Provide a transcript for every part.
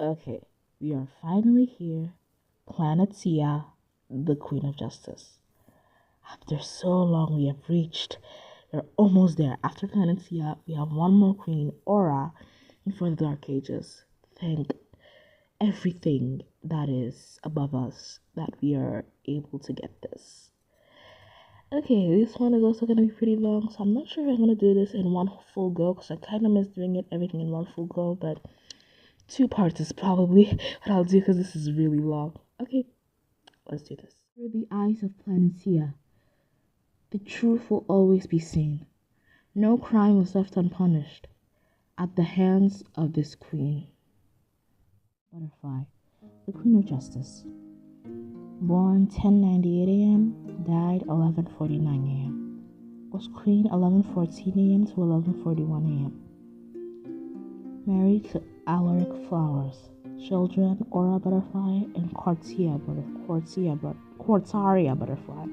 Okay, we are finally here. Planetia, the Queen of Justice. After so long, we have reached. We're almost there. After Planetia, we have one more queen, Aura, in for the Dark Ages. Thank everything that is above us that we are able to get this. Okay, this one is also going to be pretty long, so I'm not sure if I'm going to do this in one full go because I kind of miss doing everything in one full go, but two parts is probably what I'll do because this is really long. Okay, let's do this. Through the eyes of Planetia, the truth will always be seen. No crime was left unpunished at the hands of this queen. Butterfly, the Queen of Justice. Born 10:98 a.m., died 11:49 a.m. Was queen 11:14 a.m. to 11:41 a.m. Married to Alaric Flowers. Children Aura Butterfly and Quartaria Butterfly.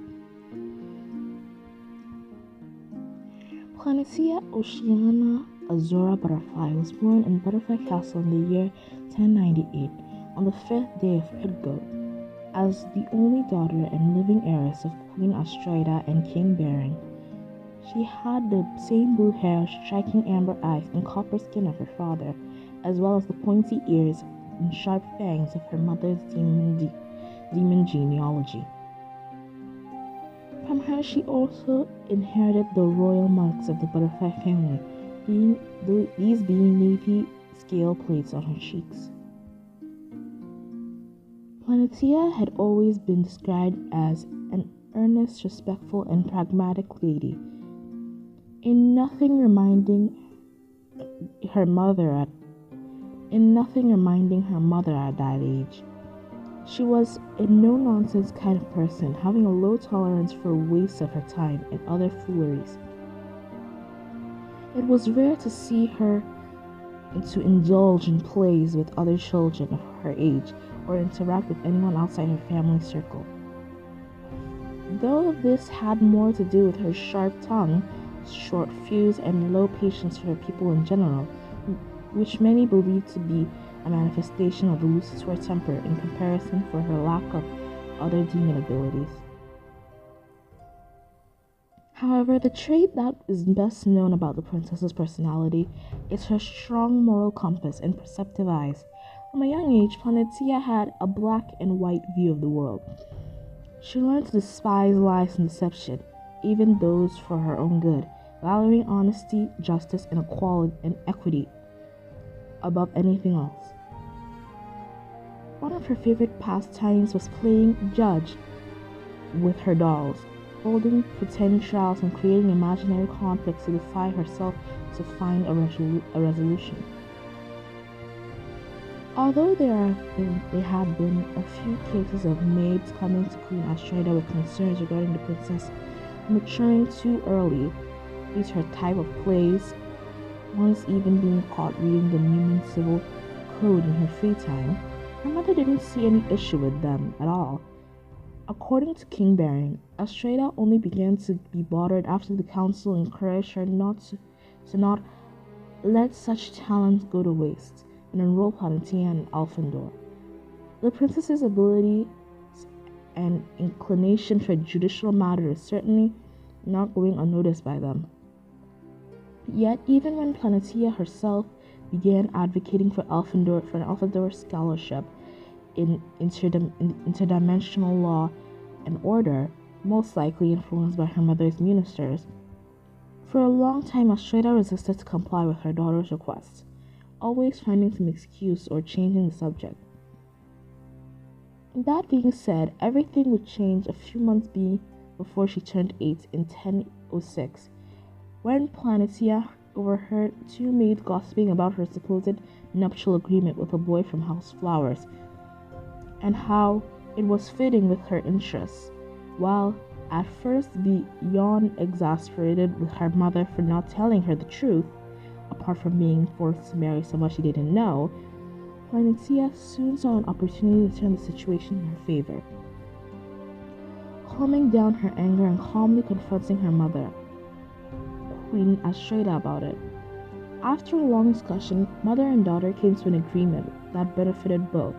Planetia Oceana Azura Butterfly was born in Butterfly Castle in the year 1098 on the 5th day of Pidgo. As the only daughter and living heiress of Queen Astraida and King Baron, she had the same blue hair, striking amber eyes, and copper skin of her father, as well as the pointy ears and sharp fangs of her mother's demon genealogy. From her, she also inherited the royal marks of the butterfly family, these being navy scale plates on her cheeks. Planetia had always been described as an earnest, respectful, and pragmatic lady, in nothing reminding her mother at that age. She was a no-nonsense kind of person, having a low tolerance for waste of her time and other fooleries. It was rare to see her to indulge in plays with other children of her age or interact with anyone outside her family circle. Though this had more to do with her sharp tongue, short fuse, and low patience for people in general, which many believed to be a manifestation of the Lucifer temper in comparison for her lack of other demon abilities. However, the trait that is best known about the princess's personality is her strong moral compass and perceptive eyes. From a young age, Planetia had a black and white view of the world. She learned to despise lies and deception, even those for her own good, valuing honesty, justice, and equity above anything else. One of her favorite pastimes was playing judge with her dolls, holding pretend trials and creating imaginary conflicts to defy herself to find a resolution. Although there had been a few cases of maids coming to Queen Astraida with concerns regarding the princess maturing too early due to her type of plays, once even being caught reading the Newman Civil Code in her free time, her mother didn't see any issue with them at all. According to King Baron, Astraida only began to be bothered after the council encouraged her not let such talents go to waste and enroll Planetia in Alfendor. The princess's abilities and inclination for judicial matters is certainly not going unnoticed by them. Yet, even when Planetia herself began advocating for an Alfendor scholarship in interdimensional law and order, most likely influenced by her mother's ministers, for a long time Astraida resisted to comply with her daughter's requests, always finding some excuse or changing the subject. That being said, everything would change a few months before she turned 8 in 1006, when Planetia overheard two maids gossiping about her supposed nuptial agreement with a boy from House Flowers, and how it was fitting with her interests. While at first beyond exasperated with her mother for not telling her the truth, apart from being forced to marry someone she didn't know, Planetia soon saw an opportunity to turn the situation in her favor. Calming down her anger and calmly confronting her mother, Queen Astraida, about it, After a long discussion, mother and daughter came to an agreement that benefited both,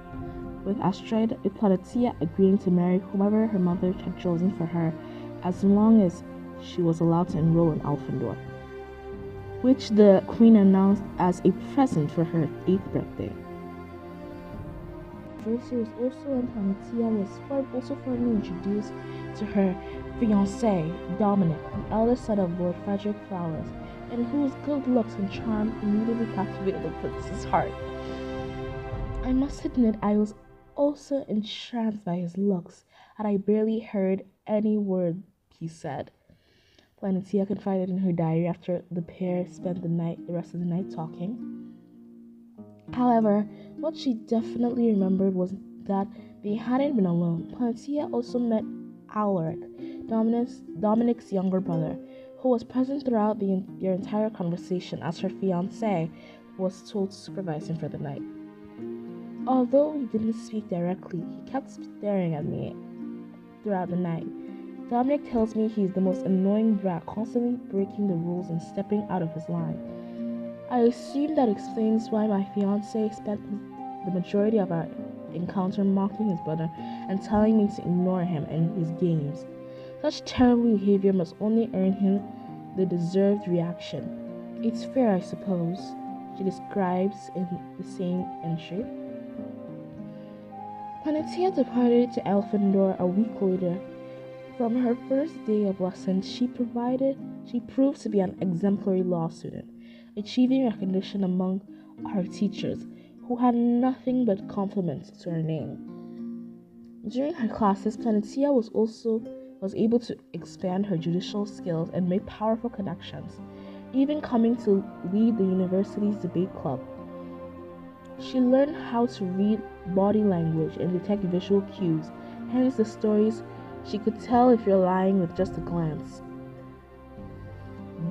with Astrid and Planetia agreeing to marry whomever her mother had chosen for her, as long as she was allowed to enroll in Elfindor, which the queen announced as a present for her 8th birthday. She was also when Planetia was also formally introduced to her fiancé, Dominic, the eldest son of Lord Frederick Flowers, and whose good looks and charm immediately captivated the prince's heart. I must admit I was also entranced by his looks, and I barely heard any word he said. Planetia confided in her diary after the pair spent the rest of the night talking. However, what she definitely remembered was that they hadn't been alone. Planetia also met Alaric, Dominic's younger brother, who was present throughout their entire conversation as her fiancé was told to supervise him for the night. Although he didn't speak directly, he kept staring at me throughout the night. Dominic tells me he's the most annoying brat, constantly breaking the rules and stepping out of his line. I assume that explains why my fiancé spent the majority of our encounter mocking his brother and telling me to ignore him and his games. Such terrible behavior must only earn him the deserved reaction. It's fair, I suppose, she describes in the same entry. Planetia departed to Elfindor a week later. From her first day of lessons, she proved to be an exemplary law student, achieving recognition among her teachers, who had nothing but compliments to her name. During her classes, Planetia was able to expand her judicial skills and make powerful connections, even coming to lead the university's debate club. She learned how to read body language and detect visual cues, hence the stories she could tell if you're lying with just a glance,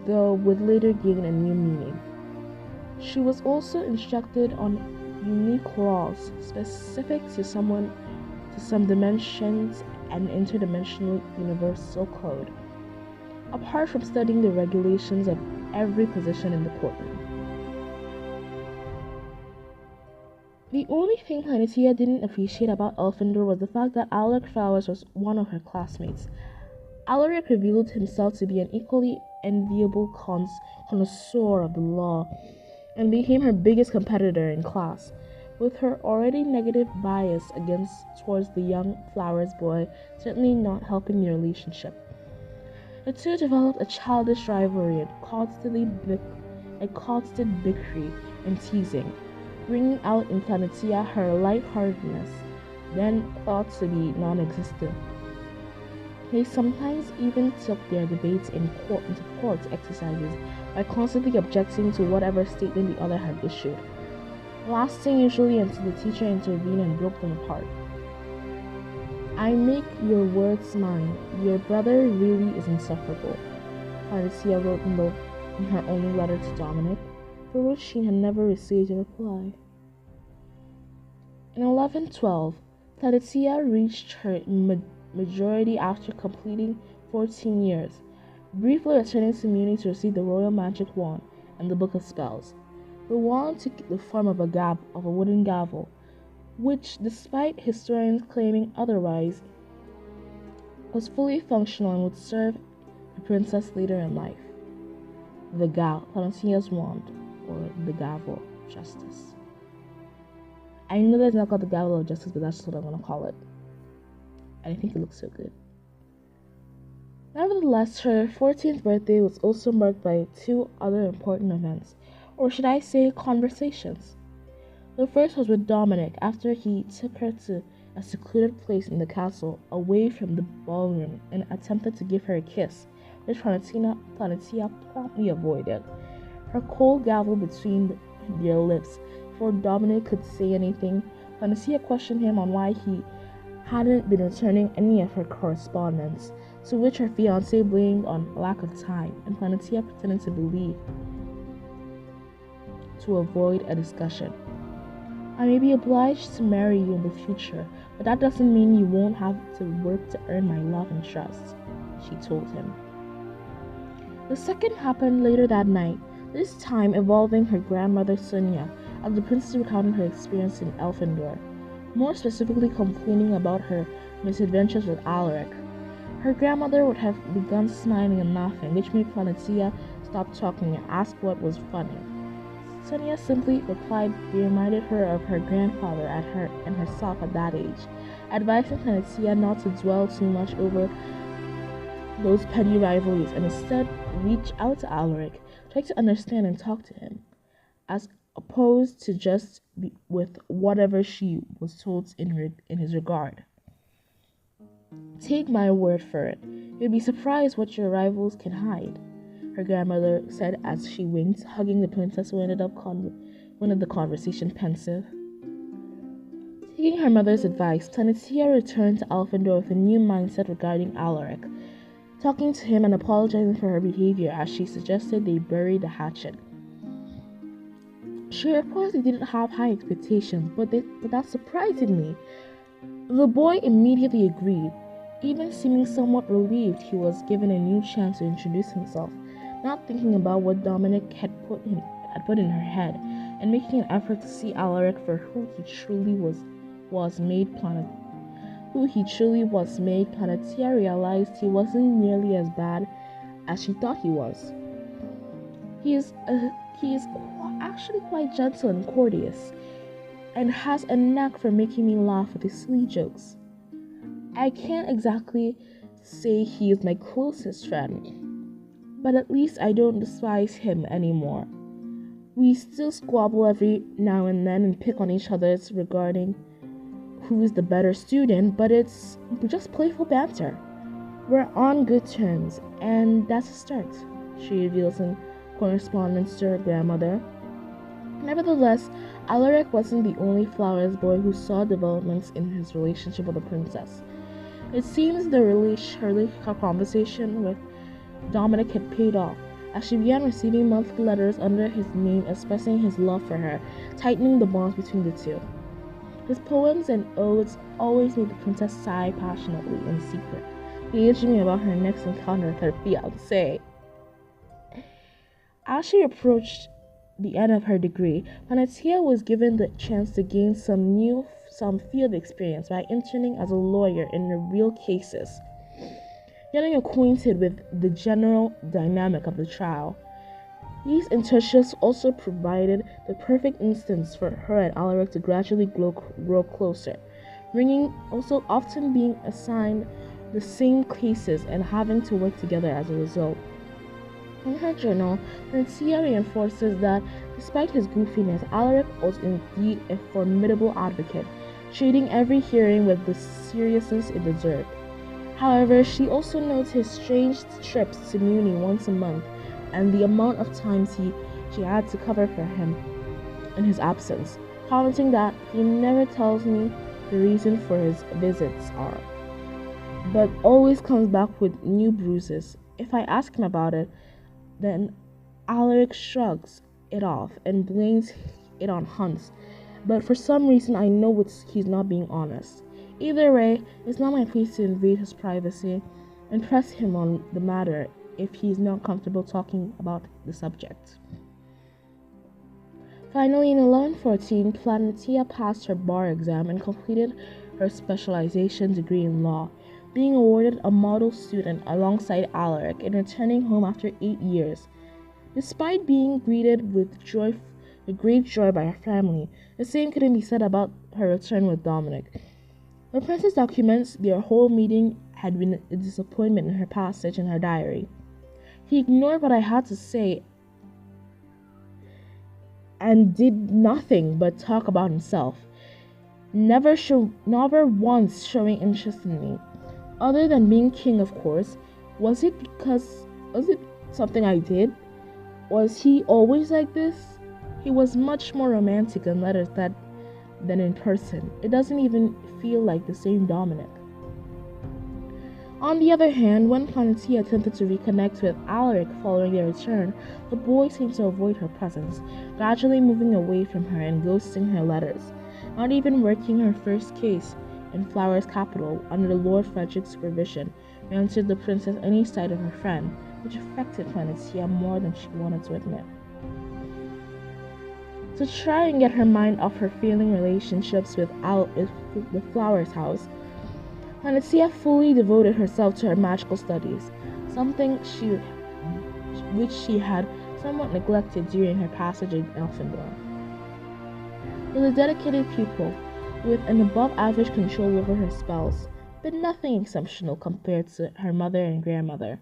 though would later gain a new meaning. She was also instructed on unique laws specific to some dimensions and interdimensional universal code, apart from studying the regulations of every position in the courtroom. The only thing Planetia didn't appreciate about Elfindor was the fact that Alaric Flowers was one of her classmates. Alaric revealed himself to be an equally enviable connoisseur of the law and became her biggest competitor in class, with her already negative bias towards the young Flowers boy certainly not helping the relationship. The two developed a childish rivalry and constant bickering and teasing, bringing out in Planetia her lightheartedness, then thought to be non-existent. They sometimes even took their debates into court exercises by constantly objecting to whatever statement the other had issued, lasting usually until the teacher intervened and broke them apart. "I make your words mine. Your brother really is insufferable," Planetia wrote in her only letter to Dominic, for which she had never received a reply. In 1112, Planetia reached her majority after completing 14 years, briefly returning to Munich to receive the royal magic wand and the book of spells. The wand took the form of a wooden gavel, which, despite historians claiming otherwise, was fully functional and would serve the princess later in life. The Planetia's wand, or the gavel of justice. I know that's not called the gavel of justice, but that's what I'm going to call it. And I think it looks so good. Nevertheless, her 14th birthday was also marked by two other important events, or should I say conversations. The first was with Dominic after he took her to a secluded place in the castle, away from the ballroom, and attempted to give her a kiss, which Planetia promptly avoided, her cold gavel between their lips. Before Dominic could say anything, Planetia questioned him on why he hadn't been returning any of her correspondence, to which her fiancé blamed on lack of time, and Planetia pretended to believe to avoid a discussion. "I may be obliged to marry you in the future, but that doesn't mean you won't have to work to earn my love and trust," she told him. The second happened later that night. this time involving her grandmother Sonia, as the princess recounted her experience in Elfindor, more specifically complaining about her misadventures with Alaric. Her grandmother would have begun smiling and laughing, which made Planetia stop talking and ask what was funny. Sonia simply replied they reminded her of her grandfather and herself at that age, advising Planetia not to dwell too much over those petty rivalries and instead reach out to Alaric, try to understand and talk to him, as opposed to just be with whatever she was told in his regard. Take my word for it, you'd be surprised what your rivals can hide, her grandmother said as she winked, hugging the princess who ended the conversation pensive. Taking her mother's advice, Planetia returned to Elfindor with a new mindset regarding Alaric, talking to him and apologizing for her behavior as she suggested they bury the hatchet. She reportedly didn't have high expectations, but that surprised me. The boy immediately agreed, even seeming somewhat relieved he was given a new chance to introduce himself, not thinking about what Dominic had put in her head, and making an effort to see Alaric for who he truly was made Planetia realized he wasn't nearly as bad as she thought he was. He is actually quite gentle and courteous, and has a knack for making me laugh with his silly jokes. I can't exactly say he is my closest friend, but at least I don't despise him anymore. We still squabble every now and then and pick on each other regarding who is the better student, but it's just playful banter. We're on good terms, and that's a start, she reveals in correspondence to her grandmother. Nevertheless, Alaric wasn't the only Flowers boy who saw developments in his relationship with the princess. It seems her conversation with Dominic had paid off, as she began receiving monthly letters under his name expressing his love for her, tightening the bonds between the two. His poems and odes always made the princess sigh passionately in secret, daydreaming about her next encounter with her fiancé. As she approached the end of her degree, Planetia was given the chance to gain some field experience by interning as a lawyer in real cases, getting acquainted with the general dynamic of the trial. These internships also provided the perfect instance for her and Alaric to gradually grow closer, also often being assigned the same cases and having to work together as a result. In her journal, Planetia reinforces that despite his goofiness, Alaric was indeed a formidable advocate, treating every hearing with the seriousness it deserved. However, she also notes his strange trips to Muni once a month and the amount of times she had to cover for him in his absence, commenting that he never tells me the reason for his visits are, but always comes back with new bruises. If I ask him about it, then Alaric shrugs it off and blames it on Hans, but for some reason I know he's not being honest. Either way, it's not my place to invade his privacy and press him on the matter if he's not comfortable talking about the subject. Finally, in 1114, Planetia passed her bar exam and completed her specialization degree in law, being awarded a model student alongside Alaric and returning home after 8 years. Despite being greeted with great joy by her family, the same couldn't be said about her return with Dominic. The princess documents their whole meeting had been a disappointment in her passage in her diary. He ignored what I had to say and did nothing but talk about himself, never once showing interest in me. Other than being king, of course. Was it something I did? Was he always like this? He was much more romantic in letters than in person. It doesn't even feel like the same Dominic. On the other hand, when Planetia attempted to reconnect with Alaric following their return, the boy seemed to avoid her presence, gradually moving away from her and ghosting her letters, not even working her first case in Flower's capital under Lord Frederick's supervision, granted the princess any sight of her friend, which affected Planetia more than she wanted to admit. To try and get her mind off her failing relationships with Flower's house, Planetia fully devoted herself to her magical studies, something which she had somewhat neglected during her passage in Elfindor. She was a dedicated pupil, with an above-average control over her spells, but nothing exceptional compared to her mother and grandmother.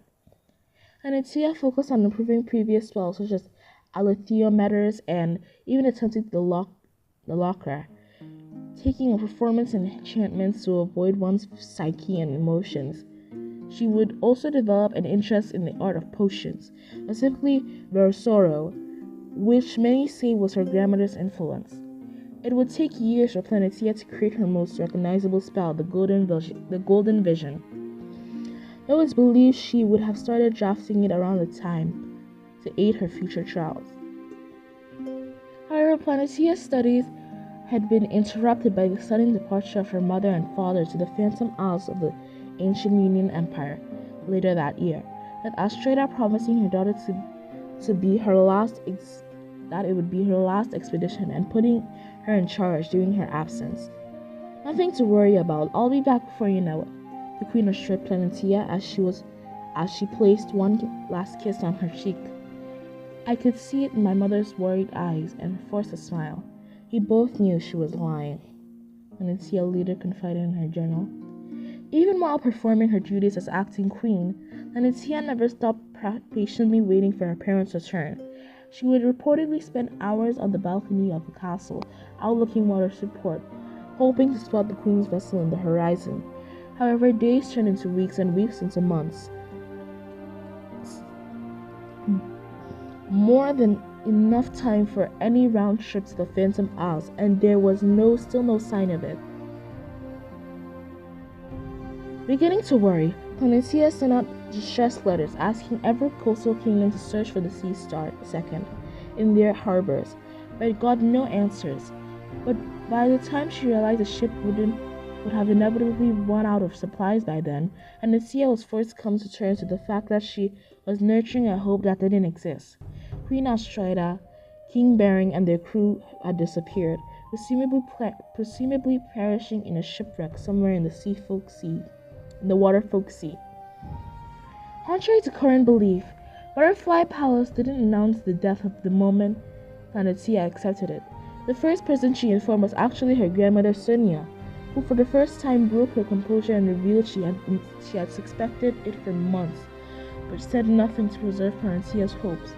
Planetia focused on improving previous spells such as alethiometers and even attempted the Locra, taking a performance in enchantments to avoid one's psyche and emotions. She would also develop an interest in the art of potions, specifically Versoro, which many say was her grandmother's influence. It would take years for Planetia to create her most recognizable spell, the Golden Vision. It was believed she would have started drafting it around the time to aid her future trials. However, Planetia's studies had been interrupted by the sudden departure of her mother and father to the Phantom Isles of the ancient Union Empire later that year, with Astrida promising her daughter to be her last that it would be her last expedition and putting her in charge during her absence. Nothing to worry about. I'll be back before you know it, the Queen assured Planetia as she placed one last kiss on her cheek. I could see it in my mother's worried eyes and forced a smile. We both knew she was lying, Planetia later confided in her journal. Even while performing her duties as acting queen, Planetia never stopped patiently waiting for her parents' return. She would reportedly spend hours on the balcony of the castle, outlooking water port, hoping to spot the queen's vessel in the horizon. However, days turned into weeks and weeks into months. More than enough time for any round trip to the Phantom Isles, and there was still no sign of it. Beginning to worry, Planetia sent out distress letters asking every coastal kingdom to search for the Sea Star II in their harbors, but got no answers. But by the time she realized the ship would have inevitably run out of supplies by then, Planetia was forced to come to terms with the fact that she was nurturing a hope that didn't exist. Queen Astrida, King Bering, and their crew had disappeared, presumably perishing in a shipwreck somewhere in the Waterfolk Sea. Contrary to current belief, Butterfly Palace didn't announce the death of the moment Planetia accepted it. The first person she informed was actually her grandmother Sonia, who for the first time broke her composure and revealed she had suspected it for months, but said nothing to preserve Planetia's hopes.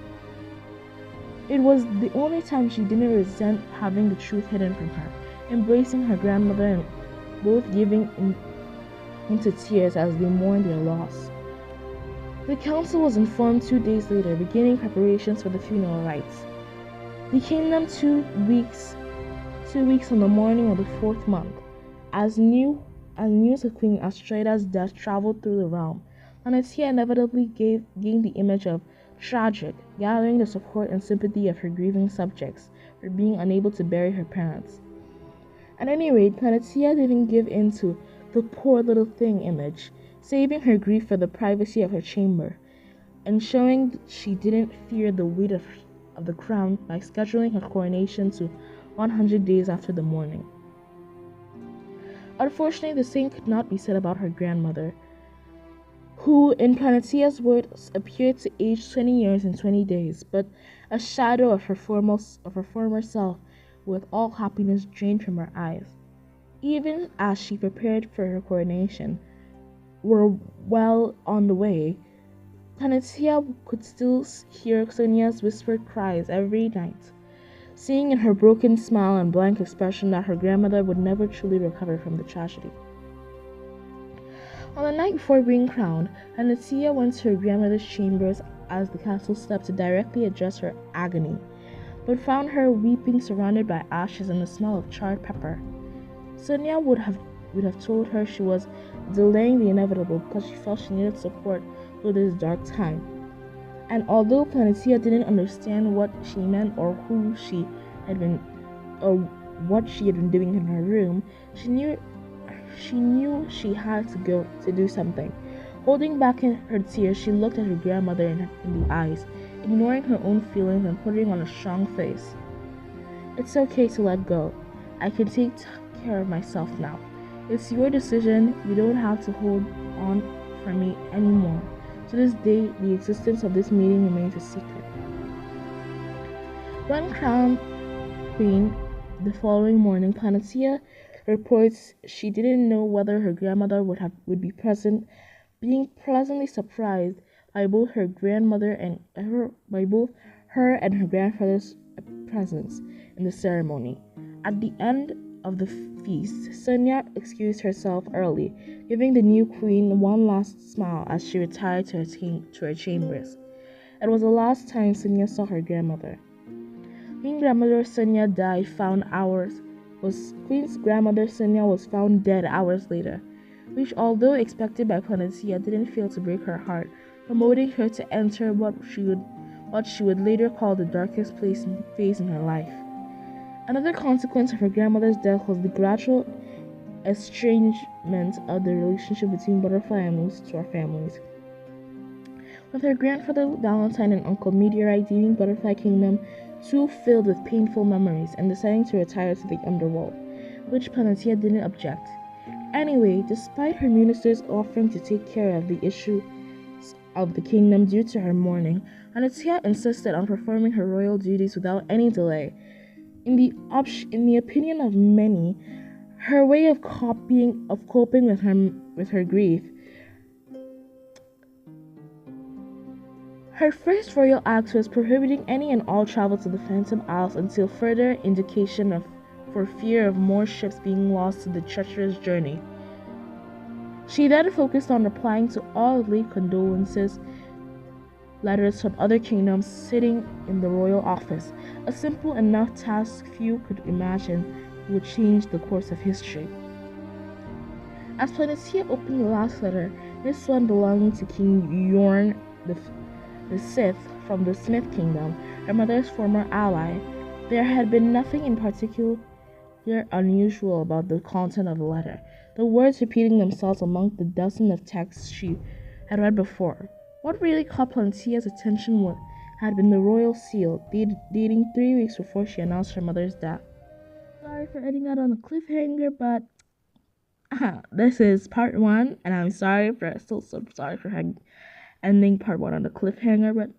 It was the only time she didn't resent having the truth hidden from her, embracing her grandmother and both giving into tears as they mourned their loss. The council was informed 2 days later, beginning preparations for the funeral rites. The kingdom 2 weeks on the morning of the 4th month. As news of Queen Astrida's death traveled through the realm, Planetia inevitably gained the image of tragic, gathering the support and sympathy of her grieving subjects for being unable to bury her parents. At any rate, Planetia didn't give in to the poor little thing image, saving her grief for the privacy of her chamber, and showing she didn't fear the weight of the crown by scheduling her coronation to 100 days after the mourning. Unfortunately, the same could not be said about her grandmother, who, in Planetia's words, appeared to age 20 years and 20 days, but a shadow of her former self, with all happiness drained from her eyes. Even as she prepared for her coronation, were well on the way, Planetia could still hear Sonia's whispered cries every night, seeing in her broken smile and blank expression that her grandmother would never truly recover from the tragedy. On the night before being crowned, Planetia went to her grandmother's chambers as the castle steps to directly address her agony, but found her weeping surrounded by ashes and the smell of charred pepper. Sonia would have told her she was delaying the inevitable because she felt she needed support through this dark time. And although Planetia didn't understand what she meant or what she had been doing in her room, she knew she had to go to do something. Holding back her tears, she looked at her grandmother in the eyes, ignoring her own feelings and putting on a strong face. It's okay to let go. I can take care of myself now. It's your decision. You don't have to hold on for me anymore. To this day, the existence of this meeting remains a secret. When crowned queen the following morning, Planetia reports she didn't know whether her grandmother would be present, being pleasantly surprised by both her grandmother and her grandfather's presence in the ceremony. At the end of the feast, Sonia excused herself early, giving the new queen one last smile as she retired to her chambers. It was the last time Sonia saw her grandmother. Queen's grandmother Sonia was found dead hours later, which, although expected by Planetia, didn't fail to break her heart, promoting her to enter what she would later call the darkest phase in her life. Another consequence of her grandmother's death was the gradual estrangement of the relationship between Butterfly and Moose to our families. With her grandfather Valentine and Uncle Meteorite leaving Butterfly Kingdom too filled with painful memories and deciding to retire to the underworld, which Planetia didn't object. Anyway, despite her ministers offering to take care of the issues of the kingdom due to her mourning, Planetia insisted on performing her royal duties without any delay. In the opinion of many, her way of coping with her grief. Her first royal act was prohibiting any and all travel to the Phantom Isles until further indication for fear of more ships being lost to the treacherous journey. She then focused on replying to all late condolences letters from other kingdoms sitting in the royal office, a simple enough task few could imagine would change the course of history. As Planetia opened the last letter, this one belonging to King Yorn the Sith from the Smith Kingdom, her mother's former ally, there had been nothing in particular unusual about the content of the letter, the words repeating themselves among the dozen of texts she had read before. What really caught Planetia's attention had been the royal seal, dating 3 weeks before she announced her mother's death. Sorry for ending that on a cliffhanger, but this is part 1, and I'm sorry for ending part 1 on a cliffhanger, but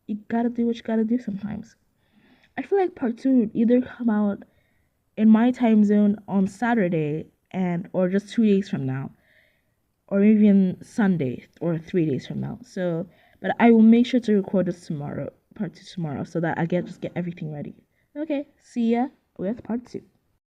you gotta do what you gotta do sometimes. I feel like part 2 would either come out in my time zone on Saturday or just 2 days from now, or even Sunday or 3 days from now. So, but I will make sure to record this tomorrow, part 2 tomorrow, so that I just get everything ready. Okay, see ya with part 2.